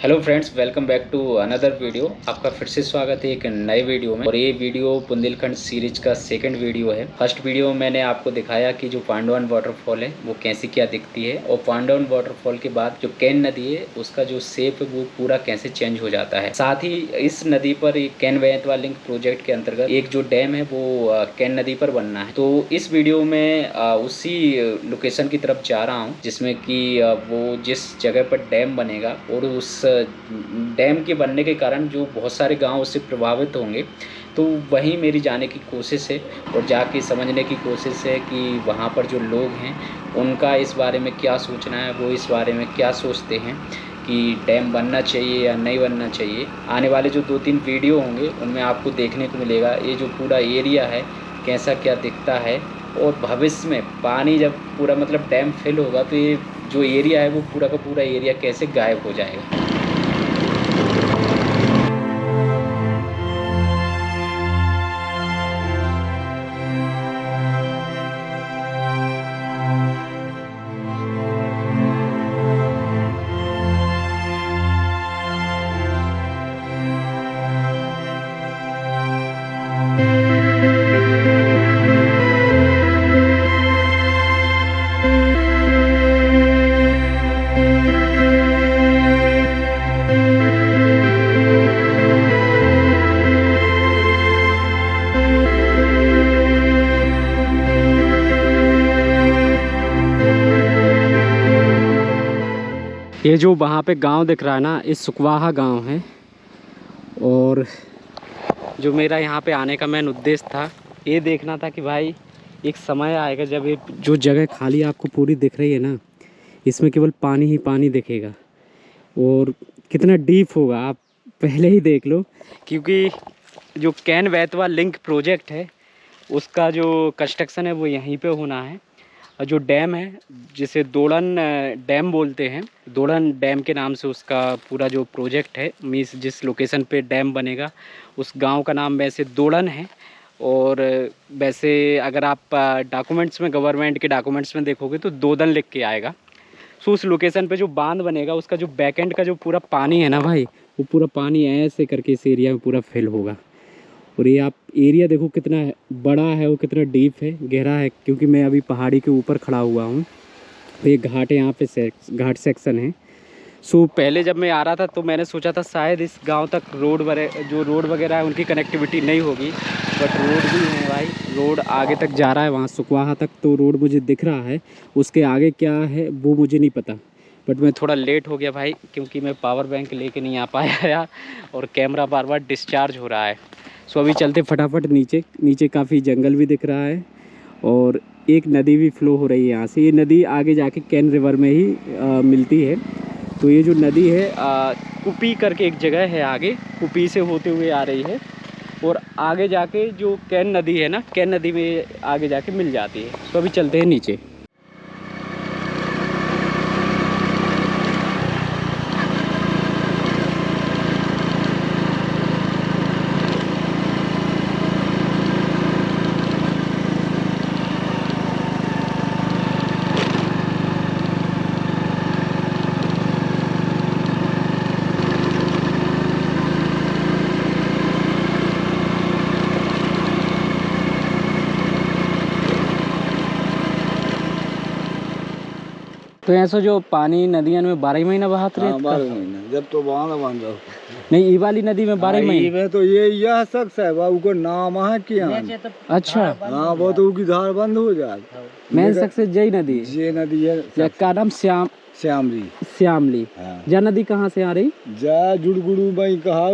Hello friends, welcome back to another video. आपका फिर से स्वागत है एक नए वीडियो में। और ये वीडियो बुंदेलखंड सीरीज का सेकंड वीडियो है। फर्स्ट वीडियो में मैंने आपको दिखाया कि जो पांडवन वाटरफॉल है वो कैसी क्या दिखती है, और पांडवन वाटरफॉल के बाद जो कैन नदी है उसका जो शेप है वो पूरा कैसे चेंज हो जाता है। साथ ही इस नदी पर कैन बेतवा लिंक प्रोजेक्ट के अंतर्गत एक जो डैम है वो कैन नदी पर बनना है। तो इस वीडियो में उसी लोकेशन की तरफ जा रहा हूँ जिसमें कि वो जिस जगह पर डैम बनेगा, और उस डैम के बनने के कारण जो बहुत सारे गांव उससे प्रभावित होंगे। तो वहीं मेरी जाने की कोशिश है और जाके समझने की कोशिश है कि वहाँ पर जो लोग हैं उनका इस बारे में क्या सोचना है, वो इस बारे में क्या सोचते हैं कि डैम बनना चाहिए या नहीं बनना चाहिए। आने वाले जो 2-3 वीडियो होंगे उनमें आपको देखने को मिलेगा ये जो पूरा एरिया है कैसा क्या दिखता है, और भविष्य में पानी जब पूरा मतलब डैम फिल होगा तो ये जो एरिया है वो पूरा का पूरा एरिया कैसे गायब हो जाएगा। ये जो वहाँ पे गांव दिख रहा है ना, इस सुकवाहा गांव है। और जो मेरा यहाँ पे आने का मेन उद्देश्य था ये देखना था कि भाई एक समय आएगा जब ये जो जगह खाली आपको पूरी दिख रही है ना, इसमें केवल पानी ही पानी दिखेगा। और कितना डीप होगा आप पहले ही देख लो, क्योंकि जो कैन बेतवा लिंक प्रोजेक्ट है उसका जो कंस्ट्रक्शन है वो यहीं पे होना है। और जो डैम है जिसे दोड़न डैम बोलते हैं, दोड़न डैम के नाम से उसका पूरा जो प्रोजेक्ट है, मीन्स जिस लोकेशन पे डैम बनेगा उस गांव का नाम वैसे दोड़न है। और वैसे अगर आप डॉक्यूमेंट्स में, गवर्नमेंट के डॉक्यूमेंट्स में देखोगे तो दोदन लिख के आएगा। सो उस लोकेशन पे जो बांध बनेगा उसका जो बैक एंड का जो पूरा पानी है ना भाई, वो पूरा पानी ऐसे करके इस एरिया में पूरा फिल होगा। और ये आप एरिया देखो कितना बड़ा है, वो कितना डीप है, गहरा है। क्योंकि मैं अभी पहाड़ी के ऊपर खड़ा हुआ हूँ, तो ये घाट है, यहाँ पे घाट सेक्शन है। सो पहले जब मैं आ रहा था तो मैंने सोचा था शायद इस गांव तक रोड वगैरह है उनकी कनेक्टिविटी नहीं होगी, बट रोड भी है भाई। रोड आगे तक जा रहा है, वहाँ सुकवाहा तक तो रोड मुझे दिख रहा है। उसके आगे क्या है वो मुझे नहीं पता, बट मैं थोड़ा लेट हो गया भाई क्योंकि मैं पावर बैंक लेके नहीं आ पाया और कैमरा बार बार डिस्चार्ज हो रहा है। सो अभी चलते फटाफट नीचे। नीचे काफ़ी जंगल भी दिख रहा है और एक नदी भी फ्लो हो रही है यहाँ से। ये नदी आगे जाके कैन रिवर में ही मिलती है। तो ये जो नदी है कुपी करके एक जगह है, आगे कुपी से होते हुए आ रही है, और आगे जाके जो कैन नदी है ना, कैन नदी में आगे जाके मिल जाती है। तो अभी चलते हैं नीचे। तो ऐसा जो पानी नदियों में 12 महीना बहात रहे? 12 महीना जब तो बांध बांध जाओ। नहीं, ये वाली नदी में 12 महीने तो ये यह शख्स है बाबू को नाम है क्या? अच्छा, हाँ, वो तो की धार बंद हो जाए। मेन सक्सेस जय नदी, ये नदी है का नाम श्यामली। हाँ। जा नदी कहाँ से आ रही? जा जुड़गुड़ू भाई कहा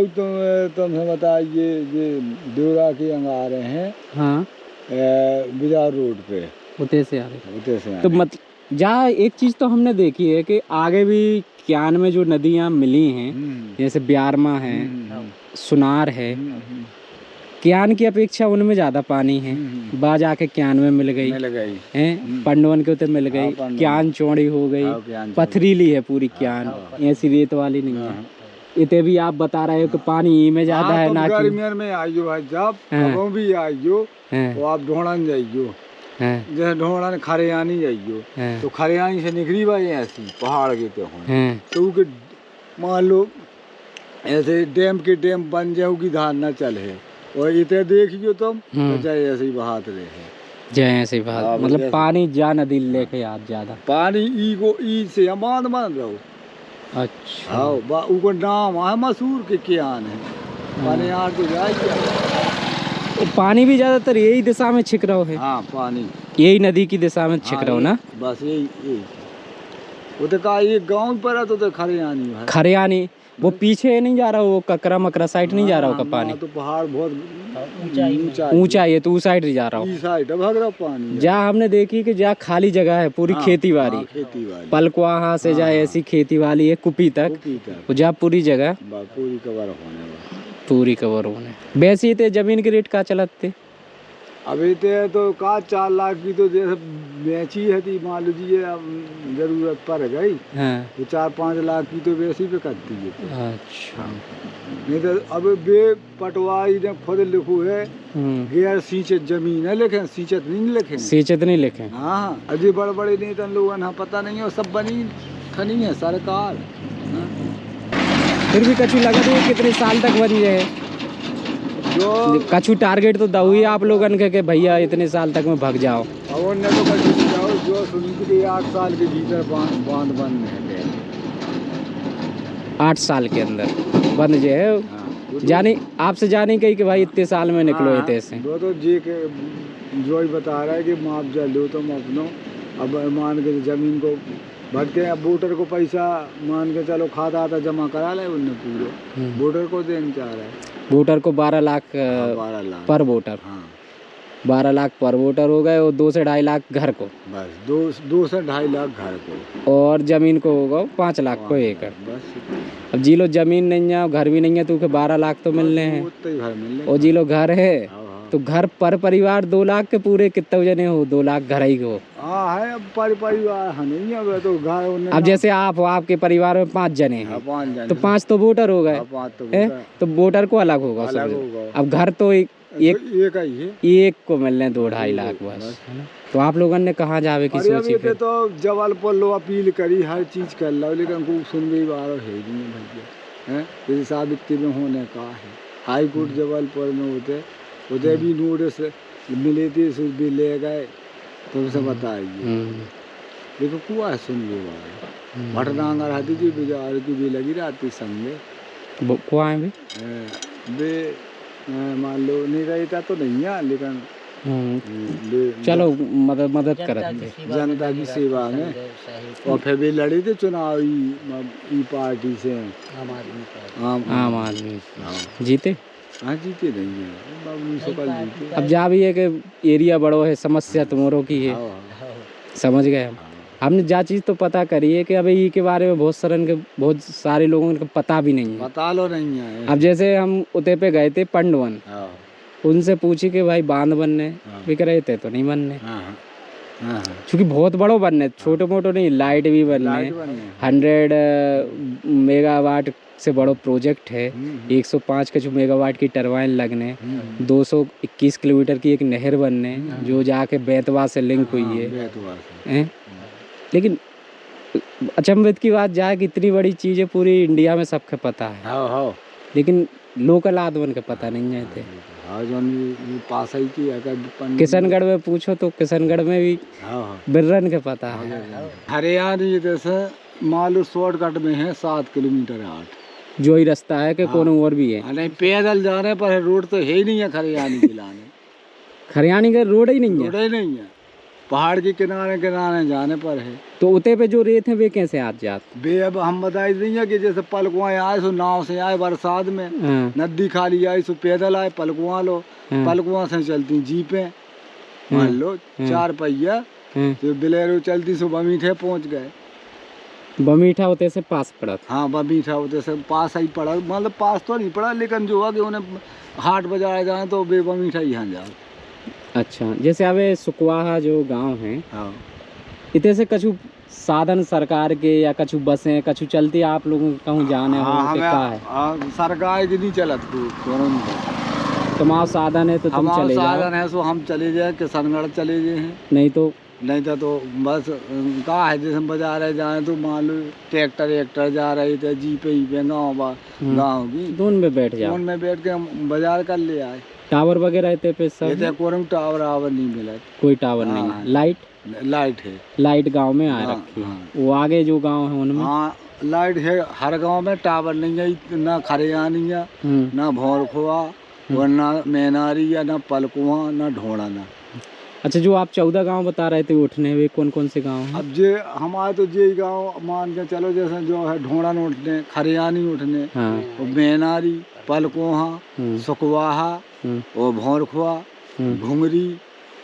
तुम्हें बताइए, ये देवरा के अंग आ रहे हैं। हाँ, बाजार रोड पे उते से आ रही। उते से तो मत जहाँ एक चीज़ तो हमने देखी है कि आगे भी क्यान में जो नदियाँ मिली हैं, जैसे ब्यारमा है, सुनार है, क्यान की अपेक्षा उनमें ज़्यादा पानी है। बाज आके क्यान में मिल गई है, पंडवन के उते मिल गई, क्यान चौड़ी हो गई, पथरीली है पूरी क्यान, ऐसी रेत वाली नहीं है। इते भी आप बता रहे हो कि पानी में ज़्यादा है ना कि गर्मियों में आइयो भाई, जब भी आइयो तो आप ढोड़न जाइयो, जैसे ढोड़न खरियानी जाइयो तो खरियानी से निकली भाई ऐसी पहाड़ के तो मान लो ऐसे डैम के डैम बन जाओ की धार न चले और इतने देखियो तुम तो चाहे ऐसे ही बहात रहे जय ऐसे बात मतलब पानी जा नदी लेके आज ज्यादा पानी ई को ई से अमान मान रहो। अच्छा हाँ बा उको नाम है मशहूर के क्या है पानी यार तो जाए पानी भी ज्यादातर यही दिशा में छिक रहा है। हाँ पानी यही नदी की दिशा में छिक रहा हो ना बस यही वो तो का ये गांव पर है तो खरियानी है खरियानी वो पीछे नहीं जा रहा वो ककरा मकरा साइड नहीं जा रहा होगा पानी तो पहाड़ बहुत ऊंचा है तो उस साइड जा रहा हो साइड भाग रहा पानी जहाँ हमने देखी कि जहाँ खाली जगह है पूरी खेती बाड़ी पलकुआ से जाए ऐसी खेती वाली है कुपी तक जहाँ पूरी जगह पूरी कवर होने वैसे ही थे जमीन के रेट का चलते अभी तो का 4 लाख की तो जैसे बेची है थी मान लीजिए जरूरत पड़ गई तो 4-5 लाख की तो वैसी पे करती है। अच्छा नहीं तो अब बे पटवारी ने खुद लिखो है गैर सिंचित जमीन है लिखे सिंचित नहीं लिखे हाँ अजय बड़े बड़े नेता लोगों ने पता नहीं है सब बनी खनी है सरकार फिर भी कछु लगा तो कितने साल तक बनी रहे जो कछु टारगेट तो दो ही आप लोगन के भैया इतने साल तक में भाग जाओ और न तो कछु जाओ जो सुन के 8 साल के भीतर बांध बन है 8 साल के अंदर बंद जो है जानी आपसे जानी कही कि भाई इतने साल में निकलो इतने से वो तो जी के जो ही बता रहा है कि मुआवजा लो तुम अपनो अब मान के जमीन को भटके अब वोटर को पैसा मान के चलो खाता आता जमा करा ले उनने पूरे वोटर को देना चाह रहा है वोटर को 12 लाख पर वोटर 12 लाख पर वोटर हो गए और 2 से 2.5 लाख घर को बस 2 से 2.5 लाख घर को और जमीन को होगा 5 लाख को एकड़ बस अब जी लो जमीन नहीं है घर भी नहीं है तो 12 लाख तो मिलने हैं और जी लो घर है तो घर पर परिवार 2 लाख के पूरे कितने जने हो 2 लाख घर ही को है अब परिवार नहीं है तो घर अब जैसे आप आपके परिवार में 5 जने हैं तो 5 तो वोटर हो गए तो वोटर को अलग होगा अब घर तो एक को मिलने 2-2.5 लाख बस तो आप लोगों ने कहाँ जावे की सोची फिर तो जबलपुर लो अपील करी हर चीज कर लो लेकिन खूब सुन गई बार है नहीं भैया है साबिती में होने का है हाई कोर्ट जबलपुर में होते उधर भी नोटिस मिले थे भी ले गए तो उसे बताइए देखो कुआ है सुन लो बार भटनांगर हाथी जी बाजार की भी लगी रहती संगे कुआ है बे मान लो नहीं रहता तो नहीं है लेकिन चलो मदद करते जनता की सेवा में और फिर भी लड़ी थे चुनावी पार्टी से आम आदमी जीते हाँ जीते नहीं है जीते। अब जा भी है कि एरिया बड़ो है समस्या तुम्हारों की है समझ गए हम हमने जा चीज़ तो पता करी है कि अभी ई के बारे में बहुत सारे लोगों को पता भी नहीं है पता लो नहीं है। अब जैसे हम उते पे गए थे पंडवन उनसे पूछी कि भाई बांध बनने बिक रहे थे तो नहीं बनने क्योंकि बहुत बड़ो बनने छोटे मोटो नहीं लाइट भी बनने 100 मेगावाट से बड़ो प्रोजेक्ट है 105 के जो मेगावाट की टरबाइन लगने 221 किलोमीटर की एक नहर बनने जो जाके बेतवा से लिंक हुई है लेकिन अचंभित की बात जाए कि इतनी बड़ी चीज़ है पूरी इंडिया में सबके पता है लेकिन लोकल आदमी के पता नहीं है थे पास ही की किशनगढ़ में पूछो तो किशनगढ़ में भी बिर्रन के पता है हरियाणा जैसे मालूम शॉर्टकट में है 7 किलोमीटर 8 जो ही रास्ता है कि कौन और भी है नहीं पैदल जाने पर रोड तो है ही नहीं है खरियानी जिलाने खरियानी का रोड ही नहीं है पहाड़ के किनारे जाने पर है तो उते पे जो रेत है वे कैसे आज जाते बे अब हम बताई नहीं है कि जैसे पलकुआ आए सो नाव से आए बरसात में नदी खाली आई सो पैदल आए पलकुआ लो पलकुआ से चलती जीपें मान लो 4 पहिया तो बिलेरो चलती सो बमीठे पहुंच गए बमीठा होते से पास पड़ा हाँ बमीठा होते से पास ही पड़ा मतलब पास तो नहीं पड़ा लेकिन जो है कि उन्हें हाट बाजार जाए तो बे बमीठा यहाँ जाओ। अच्छा जैसे अब सुकवाहा जो गांव है इतने से कछु साधन सरकार के या कछु बसें कछु चलती आप लोगों को कहूँ जाने हो क्या है सरकार की नहीं चलत तुम्हारा साधन है तो तुम चले जाओ साधन है सो हम चले जाए किशनगढ़ चले जाए नहीं तो नहीं तो बस कहा है जैसे बाजार है जाए तो मान लो ट्रैक्टर जा रही थे जीपे ही पे गाँव की तो उनमें बैठ जाओ, उनमें बैठ के हम बाजार कर ले आए। टावर वगैरह इतने पे सब ये कोई टावर आवर नहीं मिला, कोई टावर नहीं है। लाइट है, लाइट गांव में आ हाँ, रखी है। हाँ। वो आगे जो गांव है उनमें हाँ लाइट है, हर गांव में टावर नहीं है, ना खरियानी है, ना भौरखुआ और ना मैनारी या ना पलकुआ ना ढोड़ाना। अच्छा, जो आप 14 गांव बता रहे थे उठने, वे कौन कौन से गांव हैं? अब जे हमारे तो जे गांव मान के चलो, जैसे जो है ढोड़न उठने, खरियानी उठने, और मैनारी, पलकोहा, सुकवाहा और भौरखुआ, घुंगरी,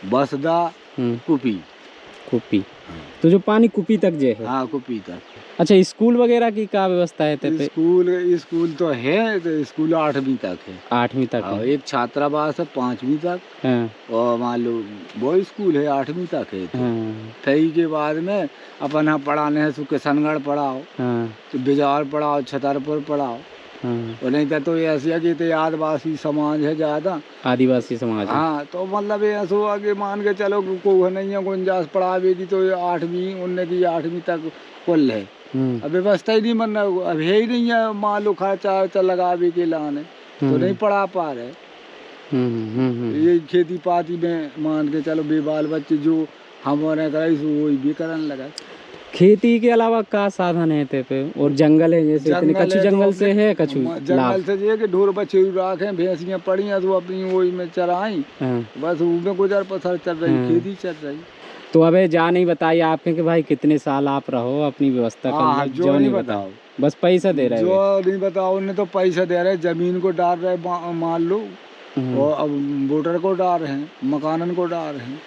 बसदा, कुपी। तो जो पानी कुपी तक जे है? हाँ कुपी तक। अच्छा, स्कूल वगैरह की क्या व्यवस्था है? स्कूल तो है, तो स्कूल 8वीं तक है। 8वीं तक है। एक छात्रावास है 5वीं तक, और मान लो वो स्कूल है 8वीं तक है। फिर के बाद में अपन यहाँ पढ़ाने है, किशनगढ़ पढ़ाओ, तो बिजौर पढ़ाओ, छतरपुर पढ़ाओ, और नहीं तो ऐसी है कि आदिवासी समाज है ज्यादा, आदिवासी समाज। हाँ, तो मतलब ऐसा आगे मान के चलो कोई नहीं है गुंजाइश पढ़ावे की, तो 8वीं उनने की 8वीं तक कुल है। अब व्यवस्था ही नहीं बन रहा, अब है ही नहीं है, मान लो खर्चा लगावे के लाने, तो नहीं पढ़ा पा रहे। ये खेती पाती में मान के चलो बेबाल बच्चे जो हमारे कराई वही भी करने लगा। खेती के अलावा का साधन है ते पे? और जंगल है, जैसे इतने कच्ची जंगल से है, कछु जंगल से ये कि ढोर बच्चे राखे, भैंसियां पड़ी हैं तो अपनी वही में चराई, बस उनमें गुजर बसर चल रही, खेती चल रही। तो अबे जा नहीं बताइए आपने कि भाई कितने साल आप रहो, अपनी व्यवस्था कर, जो नहीं बताओ, बस पैसा दे रहे, जो नहीं बताओ, उन्हें तो पैसा दे रहे, जमीन को डाल रहे मान लो, और अब वोटर को डाल रहे हैं, मकानन को डाल रहे हैं,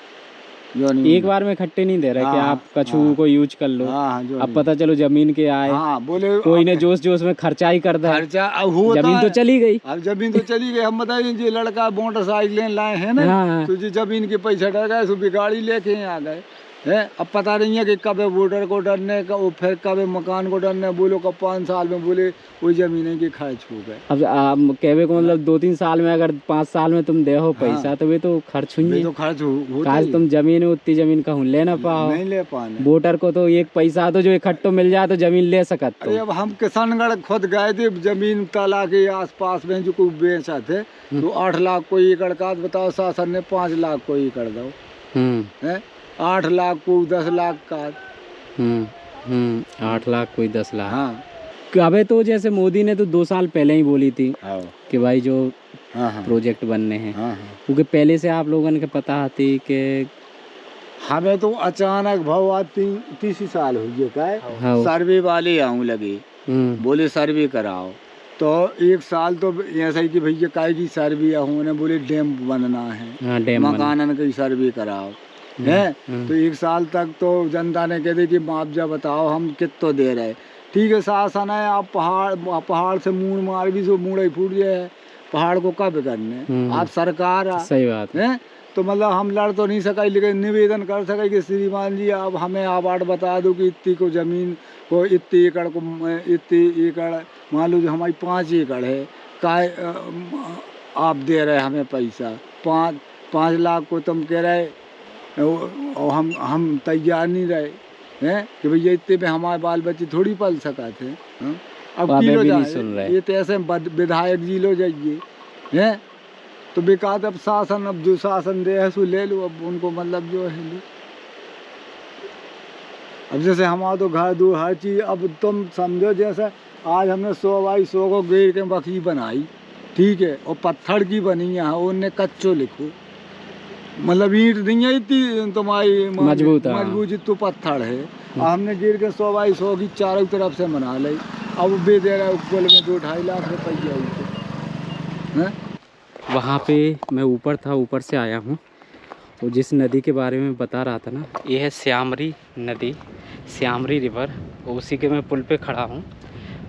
जो नहीं एक बार में इकट्ठे नहीं दे रहे कि आप कछु को यूज कर लो। अब पता चलो जमीन के आए, बोले कोई ने जोश जोश में खर्चा ही कर दिया, जमीन तो चली गई। अब जमीन तो चली गई, हम बताइए जी लड़का मोटरसाइकिल लाए हैं ना, तो जी जमीन के पैसे डर गए, सुबह गाड़ी लेके आ गए है। अब पता नहीं है कि कब वोटर को डरने का, और फिर कब मकान को डरने, बोलो कब 5 साल में बोले वही जमीनें के खर्च हो गए। अब कहवे को मतलब 2-3 साल में, अगर 5 साल में तुम दे हो पैसा, तो वे तो खर्च हुई, तो खर्च होता है। तुम जमीन उतनी जमीन का ले ना पाओ, नहीं ले पाने। वोटर को तो एक पैसा तो जो इकट्ठो मिल जाए तो जमीन ले सकते। अरे अब हम किशनगढ़ खुद गए थे, जमीन ताला के आस पास में जो कोई बेचा थे, तो 8 लाख कोई एकड़ का, बताओ शासन ने 5 लाख कोई एकड़ दो, है 8 लाख को 10 लाख का। 8 लाख कोई 10 लाख। हाँ। अबे तो जैसे मोदी ने तो 2 साल पहले ही बोली थी कि भाई जो प्रोजेक्ट बनने हैं, क्योंकि पहले से आप लोगों ने पता थी कि हमें तो अचानक भाव आती 30 साल हो गए, सर्वे वाले आऊँ लगे, बोले सर्वे कराओ, तो 1 साल तो ऐसा ही कि भैया काय की सर्वे होने, बोले डैम बनना है, मकानन की सर्वे कराओ है। तो 1 साल तक तो जनता ने कह दी कि मुआवजा बताओ हम कितना दे रहे। ठीक है, शासन है, आप पहाड़ से मूड़ मार भी, जो मूड़ ही फूट जाए, पहाड़ को कब करने, आप सरकार सही बात है। तो मतलब हम लड़ तो नहीं सके, लेकिन निवेदन कर सके कि श्रीमान जी आप हमें आबाद बता दो कि इतनी को जमीन को, इतने एकड़ को, इतने एकड़ मान लो जो हमारी 5 एकड़ है, काय आप दे रहे हमें पैसा, 5 लाख को तुम कह रहे, और हम तैयार नहीं रहे हैं कि भैया इतने में हमारे बाल बच्चे थोड़ी पल सका थे। अब किलो जाए, ये तो ऐसे विधायक जी लो जाइए हैं, तो बेकार। अब शासन, अब जो शासन दे है सो ले लो, अब उनको मतलब जो है लो। अब जैसे हमारा तो घर दूर हर चीज़, अब तुम समझो जैसे आज हमने 100 बाई 100 को गेर के बकरी बनाई, ठीक है, और पत्थर की बनी है, उनने कच्चो लिखो, मतलब ईंट नहीं है इतनी तुम्हारी मजबूत तो पत्थर है। हमने गिर के 100 बाई 100 की चारों तरफ से बना ली, अब बे दे रहा है कुल में 2-2.5 लाख रुपये। वहाँ पे मैं ऊपर था, ऊपर से आया हूँ, तो जिस नदी के बारे में बता रहा था ना, ये है श्यामरी नदी, श्यामरी रिवर, उसी के मैं पुल पे खड़ा हूँ।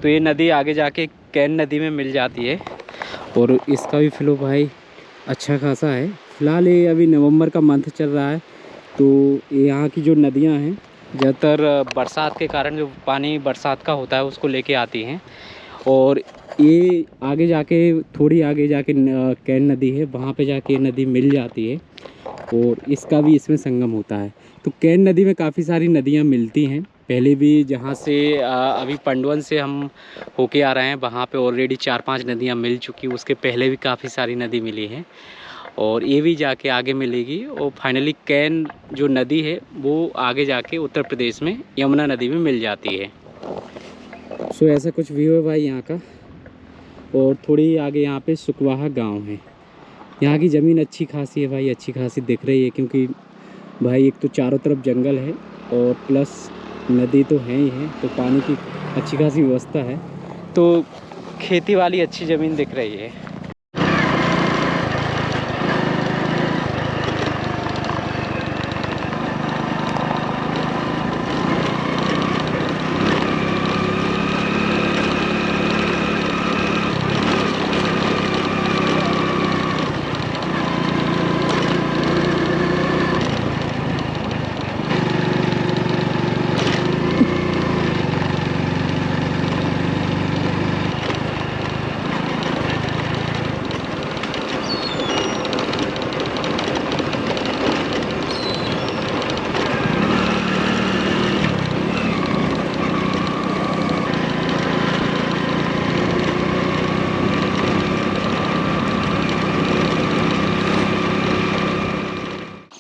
तो ये नदी आगे जाके कैन नदी में मिल जाती है, और इसका भी फ्लो भाई अच्छा खासा है। फ़िलहाल ये अभी नवंबर का मंथ चल रहा है, तो यहाँ की जो नदियाँ हैं ज़्यादातर बरसात के कारण जो पानी बरसात का होता है उसको लेके आती हैं, और ये आगे जाके, थोड़ी आगे जाके कैन नदी है, वहाँ पे जाके नदी मिल जाती है, और इसका भी इसमें संगम होता है। तो कैन नदी में काफ़ी सारी नदियाँ मिलती हैं। पहले भी जहाँ से अभी पंडवन से हम होके आ रहे हैं वहाँ पे ऑलरेडी 4-5 नदियाँ मिल चुकी, उसके पहले भी काफ़ी सारी नदी मिली है और ये भी जाके आगे मिलेगी। और फाइनली कैन जो नदी है वो आगे जाके उत्तर प्रदेश में यमुना नदी में मिल जाती है। सो ऐसा कुछ व्यू है भाई यहाँ का। और थोड़ी आगे यहाँ पे सुकवाहा गांव है। यहाँ की ज़मीन अच्छी खासी है भाई, अच्छी खासी दिख रही है, क्योंकि भाई एक तो चारों तरफ जंगल है और प्लस नदी तो है ही है, तो पानी की अच्छी खासी व्यवस्था है, तो खेती वाली अच्छी ज़मीन दिख रही है।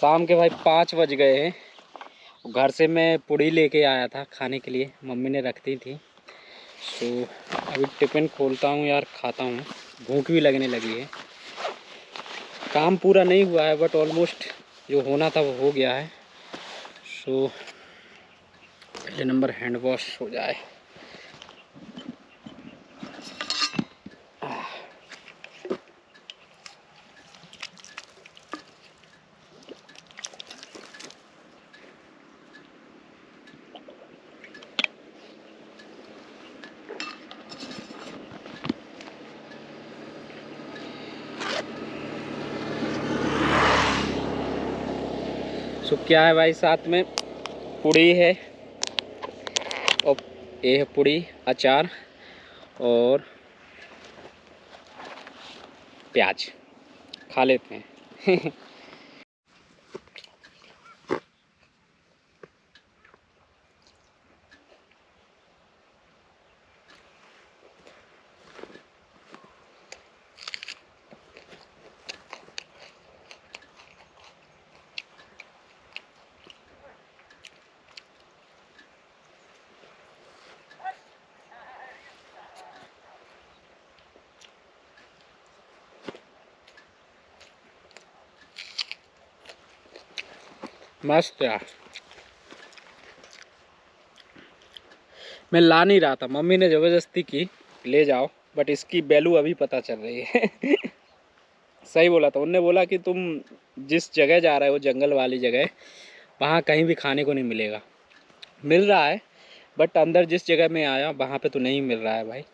शाम के भाई 5 बज गए हैं। घर से मैं पूड़ी लेके आया था खाने के लिए, मम्मी ने रख दी थी। सो अभी टिफ़िन खोलता हूँ यार, खाता हूँ, भूख भी लगने लगी है। काम पूरा नहीं हुआ है बट ऑलमोस्ट जो होना था वो हो गया है। सो पहले नंबर हैंड वॉश हो जाए। सो क्या है भाई, साथ में पूड़ी है और ये है पूड़ी, अचार और प्याज, खा लेते हैं। मस्त यार। मैं ला नहीं रहा था, मम्मी ने ज़बरदस्ती की ले जाओ, बट इसकी वैल्यू अभी पता चल रही है। सही बोला था, उनने बोला कि तुम जिस जगह जा रहे हो जंगल वाली जगह, वहाँ कहीं भी खाने को नहीं मिलेगा। मिल रहा है बट अंदर जिस जगह में आया वहाँ पे तो नहीं मिल रहा है भाई।